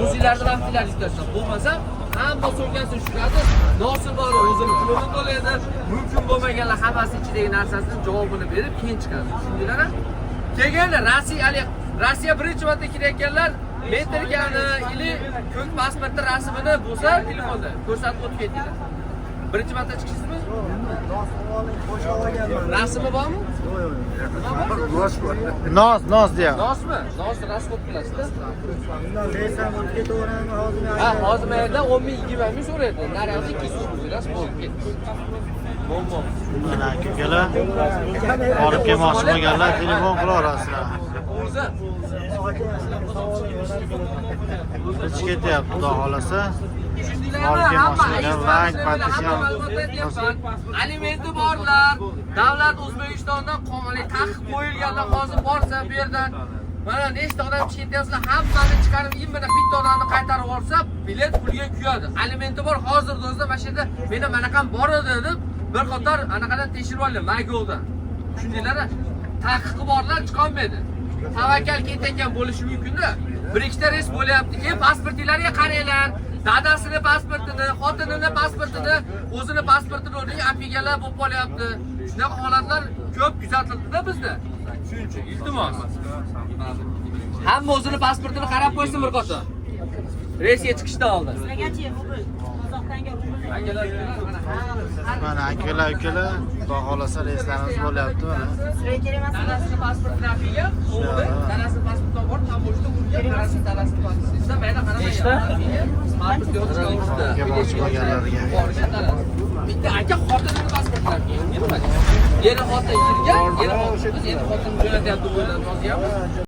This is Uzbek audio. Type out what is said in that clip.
o'zinglarni vaqtingizni yutasiz. Bo'lmasa hamma so'kasi tushadi. Nosir bor o'zini pulini to'laydi. Mumkin bo'lmaganlar hammasi ichidagi narsasini javobini berib keyin chiqadi. Tushundinglarmi? Kelganlar Rossiya birinchi marta kelayotganlar metrgani ili ko'k pasportni rasmini bo'lsa telefonda ko'rsatib o'tib ketdinglar. Birinchi marta chiqisizmi? Rasmi bormi? Nos deya. Nosmi? Nos rasxod qilasizda. Ha, hozir yerda 10 ming 20 ming so'raydi. Naryoqda 200 ming so'ras bo'lib ketdi. Bo'm. Mana akalar olib kelmoqchi bo'lganlar telefon qilaverasizlar. O'zi Hech ketyapti, xudo xolasa. Olib kelmoqchilar, like, podpisham. alimenti borlar. Davlat O'zbekistondan qonuniy taqiq qo'yilganda hozir borsa bu yerdan mana nechta odam chetyapsizlar, hammani chiqarib, imina bitta odamni qaytarib olsa, bilet pulga kuyadi. Alimenti bor hozirda o'zida mana shu yerda meni manaqam bor edi deb bir qator anaqadan tekshirib oldi, Maygoldan. Tushundinglar-a? Taqiqi borlar chiqolmaydi. Tavakkal ketayotgan bo'lishi mumkin-da. Bir ikkita reys bo'lyapti. Keyin pasportinglarga qaranglar. Dadasini pasportini, xotinini pasportini, o'zini pasportini o'rniga apigalar bo'lib qolyapti. Shunaqa holatlar ko'p kuzatildi-da bizda. Shuning uchun iltimos. Hamma o'zini pasportini qarab qo'ysin bir qator. Reysga chiqishdan oldin. Mana akalar, xudo xolasa reyslarimiz bo'lyapti mana. Dadasini pasportini apiga, o'g'li dadasini pasportidan bor, tamoshda urgan, dadasini pasportini. Sizlar mayda qaramaysiz. Pasport yo'qda. Kelmoqchi bo'lganlarga. Bitta aka xotinini pasportlariga yurmadi. Yeri xotin yurgan, yeri xotin jo'natyapti, o'ylab yozyapmiz.